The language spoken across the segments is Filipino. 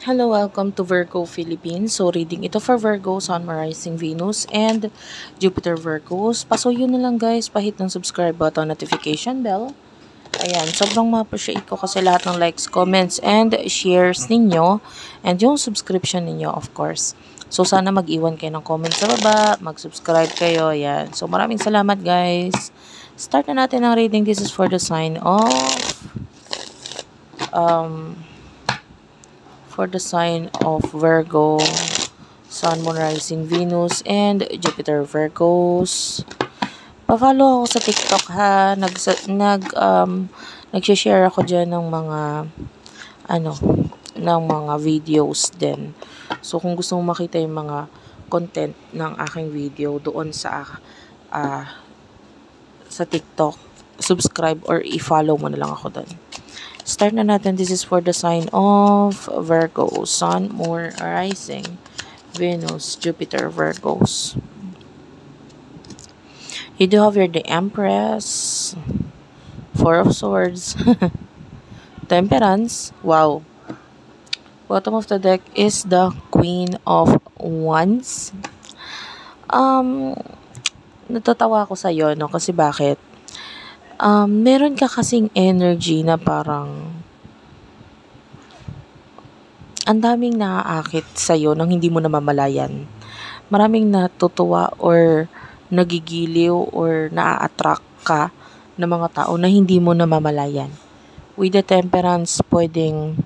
Hello, welcome to Virgo Philippines. So, reading ito for Virgo, Sun, Moon, Rising, Venus, and Jupiter Virgos. Pasuyo na lang guys, pahit ng subscribe button, notification bell. Ayan, sobrang ma-appreciate ko kasi lahat ng likes, comments, and shares ninyo. And yung subscription ninyo, of course. So, sana mag-iwan kayo ng comment sa baba, mag-subscribe kayo. Ayan. So, maraming salamat guys. Start na natin ang reading. This is for the sign of um, Virgo, Sun, Moon, Rising, Venus, and Jupiter Virgos. Pa-follow ako sa TikTok ha. Nag-share ako dyan ng mga ng mga videos din. So kung gusto mong makita yung mga content ng aking video doon sa TikTok, subscribe or i-follow mo na lang ako doon. Start na natin. This is for the sign of Virgo, Sun, Moon, Rising, Venus, Jupiter, Virgos. You do have here the Empress, Four of Swords, Temperance. Wow. Bottom of the deck is the Queen of Wands. Natatawa ako sa'yo, no? Kasi bakit? Meron ka kasing energy na parang ang daming naaakit sa'yo nang hindi mo namamalayan. Maraming natutuwa or nagigiliw or naa-attract ka ng mga tao na hindi mo namamalayan. With the Temperance, pwedeng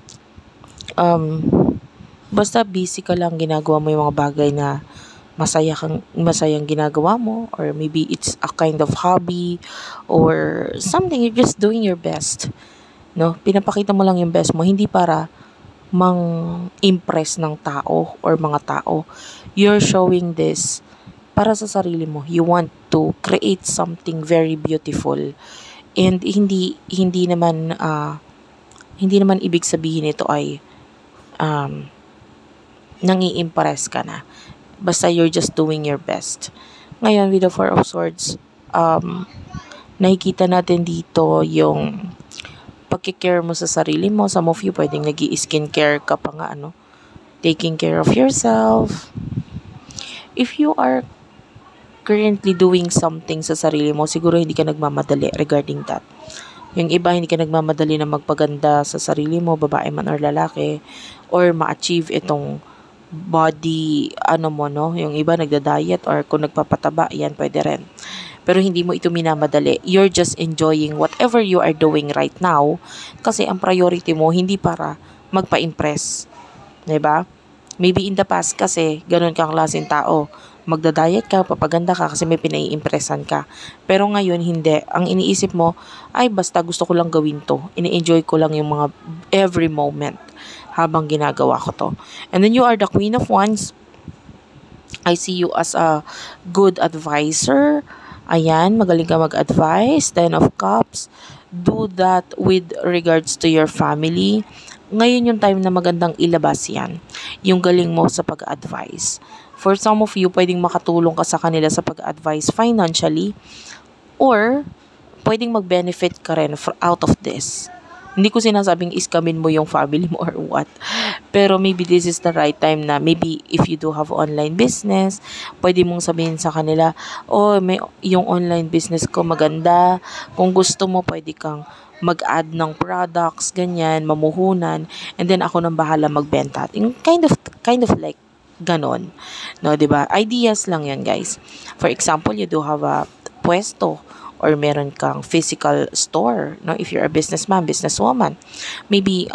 basta busy ka lang, ginagawa mo yung mga bagay na masayang ginagawa mo, or maybe it's a kind of hobby or something, you're just doing your best, no? Pinapakita mo lang yung best mo, hindi para mang-impress ng tao or mga tao. You're showing this para sa sarili mo. You want to create something very beautiful, and hindi naman ibig sabihin ito ay nangi-impress ka na. Basta you're just doing your best. Ngayon, with the Four of Swords, nakikita natin dito yung pagkikare mo sa sarili mo. Some of you, pwedeng nag-i-skincare ka pa nga, taking care of yourself. If you are currently doing something sa sarili mo, siguro hindi ka nagmamadali regarding that. Yung iba, hindi ka nagmamadali na magpaganda sa sarili mo, babae man or lalaki, or ma-achieve itong body, yung iba nagda-diet or kung nagpapataba, yan pwede rin. Pero hindi mo ito minamadali. You're just enjoying whatever you are doing right now kasi ang priority mo hindi para magpa-impress. Diba? Maybe in the past kasi ganun kang klaseng tao. Magda-diet ka, papaganda ka kasi may pinai-impressan ka. Pero ngayon hindi. Ang iniisip mo ay basta gusto ko lang gawin to. Ini-enjoy ko lang yung mga every moment habang ginagawa ko to. And then you are the Queen of Wands. I see you as a good advisor. Ayan, magaling ka mag-advise. Ten of Cups. Do that with regards to your family. Ngayon yung time na magandang ilabas yan. Yung galing mo sa pag-advise. For some of you, pwedeng makatulong ka sa kanila sa pag-advise financially. Or, pwedeng mag-benefit ka rin out of this. Hindi ko sinasabing iskamin mo yung family mo or what. Pero maybe this is the right time na maybe if you do have online business, pwede mong sabihin sa kanila, yung online business ko maganda. Kung gusto mo, pwede kang mag-add ng products, ganyan, mamuhunan, and then ako nang bahala magbenta. Yung kind of like ganon. No, 'di ba? Ideas lang 'yan, guys. For example, you do have a pwesto or meron kang physical store, no? If you're a businessman, businesswoman, maybe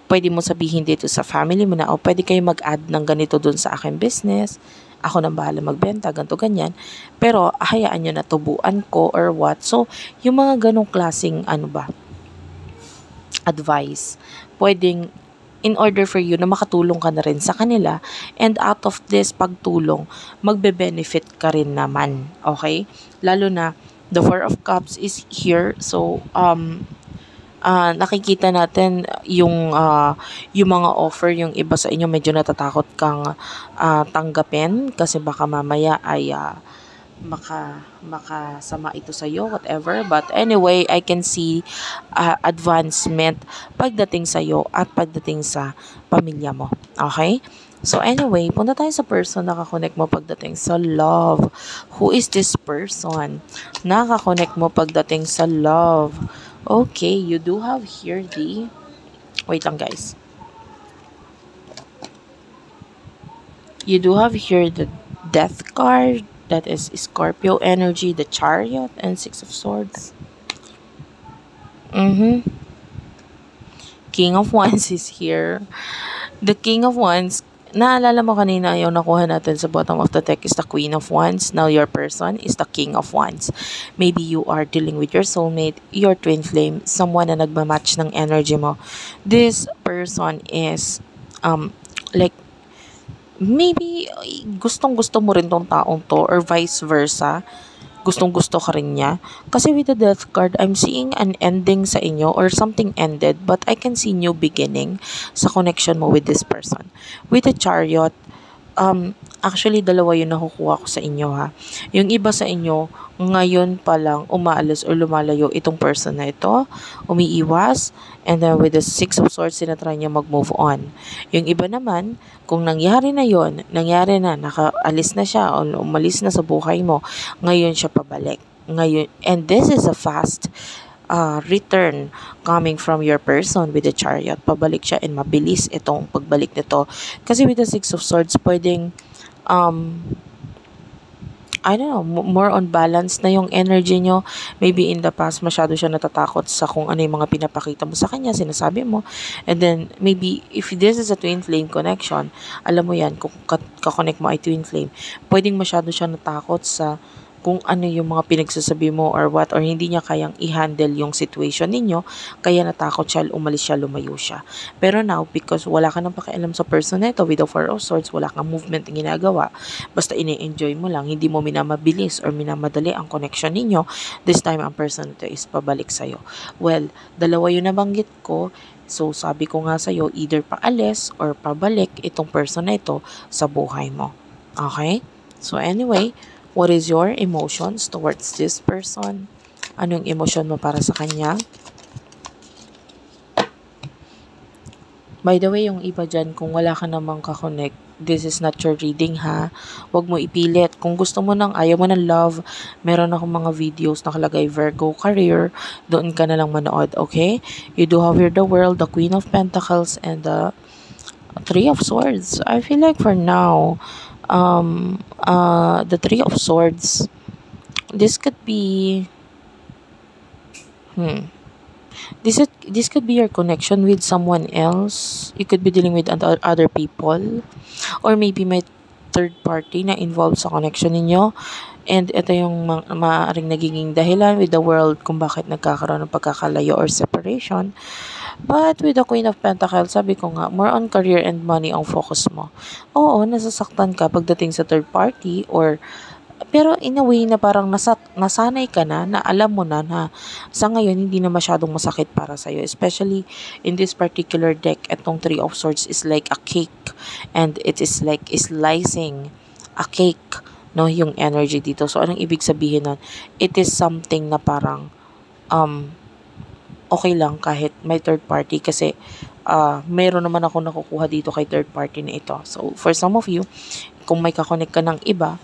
pwede mo sabihin dito sa family mo na, pwede kayo mag-add ng ganito dun sa aking business. Ako nang bahala magbenta, ganito, ganyan. Pero hayaan nyo na tubuan ko or what. So, yung mga ganong klaseng advice, pwedeng in order for you na makatulong ka na rin sa kanila, and out of this pagtulong, magbe-benefit ka rin naman. Okay? Lalo na, the Four of Cups is here. So, nakikita natin yung mga offer, yung iba sa inyo medyo natatakot kang tanggapin kasi baka mamaya ay makasama ito sa iyo, whatever. But anyway, I can see advancement pagdating sa iyo at pagdating sa pamilya mo. Okay? So anyway, punta tayo sa person na kakonect mo pagdating sa love. Who is this person? Nakakonect mo pagdating sa love. Okay, you do have here the... Wait lang guys. You do have here the Death card. That is Scorpio energy, the Chariot, and Six of Swords. King of Wands is here. The King of Wands, naalala mo kanina yung nakuha natin sa bottom of the deck is the Queen of Wands. Now your person is the King of Wands. Maybe you are dealing with your soulmate, your twin flame, someone na nagmamatch ng energy mo. This person is like maybe gustong-gusto mo rin tong taong to or vice versa. Gustong-gusto ka rin niya. Kasi with the Death card, I'm seeing an ending sa inyo or something ended, but I can see new beginning sa connection mo with this person. With the Chariot, actually dalawa yung nakukuha ko sa inyo ha. Yung iba sa inyo, ngayon pa lang umaalis or lumalayo itong person na ito, umiiwas, and then with the Six of Swords, sinatry niya mag-move on. Yung iba naman, kung nangyari na yon, nangyari na, nakaalis na siya o umalis na sa buhay mo, ngayon siya pabalik. Ngayon, and this is a fast return coming from your person with the Chariot. Pabalik siya and mabilis itong pagbalik nito. Kasi with the Six of Swords, pwedeng I don't know, more on balance na yung energy nyo. Maybe in the past, masyado siya natatakot sa kung ano yung mga pinapakita mo sa kanya, sinasabi mo. And then, maybe, if this is a twin flame connection, alam mo yan, kung kakonect mo ay twin flame, pwedeng masyado siya natakot sa kung ano yung mga pinagsasabi mo or what, or hindi niya kayang i-handle yung situation ninyo, kaya natakot siya, umalis siya, lumayo siya. Pero now, because wala ka nang pakialam sa person na ito, with the Four of Swords, wala kang movement na ginagawa, basta ini-enjoy mo lang, hindi mo minamabilis or minamadali ang connection ninyo, this time ang person na ito is pabalik sa'yo. Well, dalawa yung nabanggit ko, so sabi ko nga sa'yo, either paalis or pabalik itong person na ito sa buhay mo. Okay? So anyway, what is your emotions towards this person? Anong emotion mo para sa kanya? By the way, yung iba dyan, kung wala ka namang kakonect, this is not your reading ha. Huwag mo ipilit. Kung gusto mo nang ayaw mo ng love, meron akong mga videos nakalagay Virgo career. Doon ka na lang manood, okay? You do have here the World, the Queen of Pentacles, and the Three of Swords. I feel like for now, the Three of Swords, this could be this could be your connection with someone else. You could be dealing with other people, or maybe may third party na involved sa connection ninyo. And ito yung maaaring nagiging dahilan with the World kung bakit nagkakaroon ng pagkakalayo or separation. But with the Queen of Pentacles, sabi ko nga, more on career and money ang focus mo. Oo, nasasaktan ka pagdating sa third party pero in a way na parang nasanay ka na alam mo na sa ngayon hindi na masyadong masakit para sa'yo. Especially in this particular deck, itong Three of Swords is like a cake and it is like slicing a cake, no, yung energy dito. So, anong ibig sabihin nun? It is something na parang okay lang kahit may third party kasi mayroon naman ako nakukuha dito kay third party na ito. So, for some of you, kung may kakonek ka ng iba,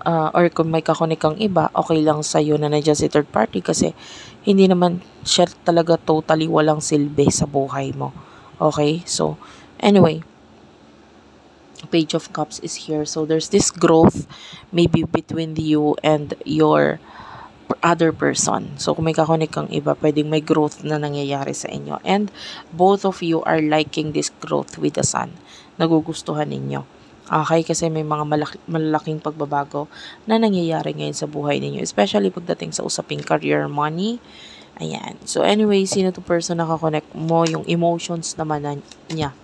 or kung may kakonek kang iba, okay lang sa'yo na nandiyan si third party kasi hindi naman siya talaga totally walang silbi sa buhay mo. Okay? So, anyway, Page of Cups is here. So, there's this growth maybe between you and your other person. So, kung may kakonek kang iba, pwedeng may growth na nangyayari sa inyo. And both of you are liking this growth with the Sun. Nagugustuhan ninyo. Okay, kasi may mga malalaking pagbabago na nangyayari ngayon sa buhay ninyo. Especially pagdating sa usaping career, money. Ayan. So, anyway, sino to person na kakonek mo? Yung emotions naman niya.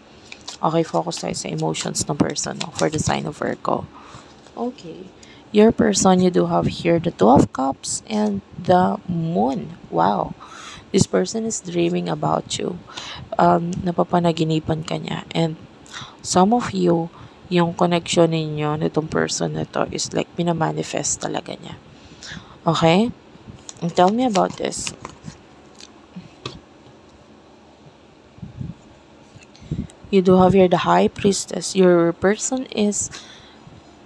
Okay, focus tayo sa emotions ng person for the sign of Virgo. Okay. Your person, you do have here the Two of Cups and the Moon. Wow. This person is dreaming about you. Napapanaginipan ka niya. And some of you yung connection ninyo nitong person na to is like pinamanifest talaga niya. Okay? And tell me about this. You do have here the High Priestess. Your person is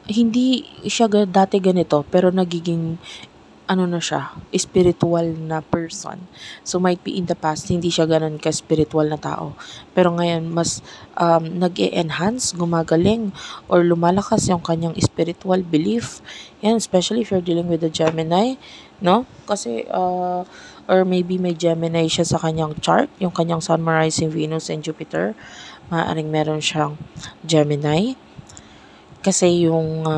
hindi siya dati ganito pero nagiging ano na siya, spiritual na person. So, might be in the past, hindi siya ganun ka-spiritual na tao. Pero ngayon, mas nag-e-enhance, gumagaling, or lumalakas yung kanyang spiritual belief. Yan, especially if you're dealing with a Gemini, no? Kasi, or maybe may Gemini siya sa kanyang chart, yung kanyang Sun, Rising, Venus, and Jupiter. Maaaring meron siyang Gemini. Kasi yung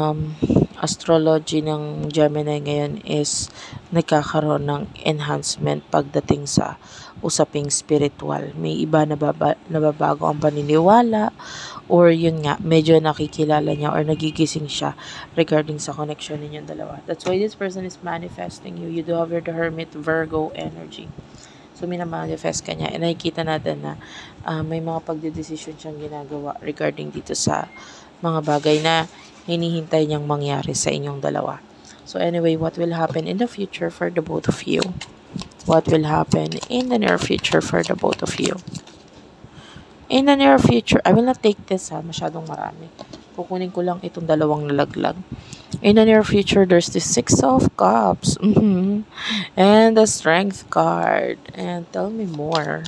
astrology ng Gemini ngayon is nagkakaroon ng enhancement pagdating sa usaping spiritual. May iba nababago ang paniniwala or yun nga, medyo nakikilala niya or nagigising siya regarding sa connection ninyong dalawa. That's why this person is manifesting you. You do have the Hermit Virgo energy. So, minamanifest ka niya. And nakikita natin na may mga pagdedesisyon siyang ginagawa regarding dito sa mga bagay na hinihintay niyang mangyari sa inyong dalawa. So anyway, what will happen in the future for the both of you? What will happen in the near future for the both of you? In the near future, I will not take this masyadong marami. Kukunin ko lang itong dalawang nalaglag. In the near future, there's the Six of Cups. And the Strength card. And tell me more.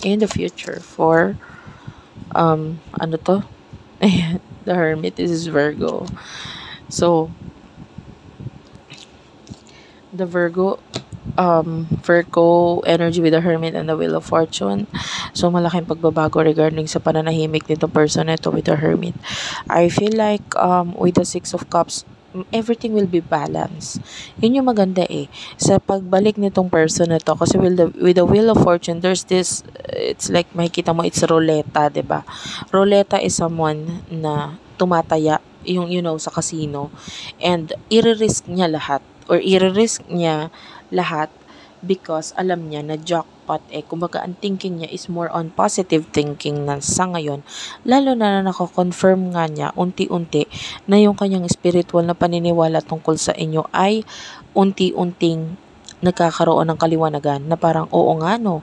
In the future for, ano to? The Hermit, this is Virgo. So, the Virgo energy with the Hermit and the Wheel of Fortune. So, malaking pagbabago regarding sa pananahimik nito person ito with the Hermit. I feel like with the Six of Cups, everything will be balanced. Yun yung maganda sa pagbalik nitong person na to. Kasi with the Wheel of Fortune, there's this, it's like makikita mo, it's roleta, diba? Roleta is someone na tumataya, yung sa casino, and i-risk niya lahat because alam niya na jackpot kumbaga ang thinking niya is more on positive thinking na sa ngayon, lalo na nako-confirm nga niya unti-unti na yung kanyang spiritual na paniniwala tungkol sa inyo ay unti-unting nagkakaroon ng kaliwanagan na parang oo nga no,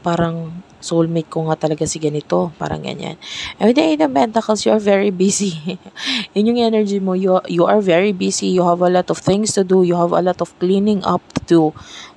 parang soulmate ko nga talaga si ganito, parang ganyan. And with the Eight of Pentacles, you are very busy. Yun yung energy mo, you are very busy, you have a lot of things to do, you have a lot of cleaning up to do.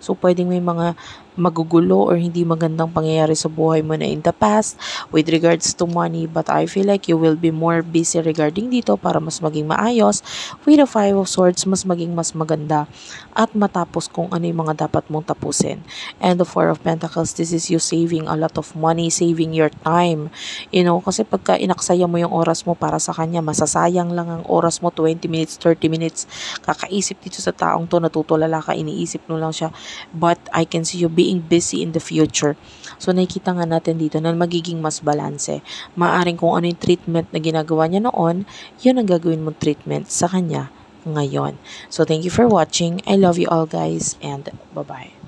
So, pwedeng may mga magugulo or hindi magandang pangyayari sa buhay mo na in the past with regards to money, but I feel like you will be more busy regarding dito para mas maging maayos. With the Five of Swords, mas maganda at matapos kung ano yung mga dapat mong tapusin. And the Four of Pentacles, this is you saving a lot of money, saving your time. Kasi pagka inaksaya mo yung oras mo para sa kanya, masasayang lang ang oras mo, 20 minutes, 30 minutes. Kakaisip dito sa taong to, natutulala ka, iniisip mo lang siya. But I can see you being busy in the future. So, nakikita nga natin dito na magiging mas balanse. Maaring kung ano yung treatment na ginagawa niya noon, yun ang gagawin mong treatment sa kanya ngayon. So, thank you for watching. I love you all guys and bye-bye.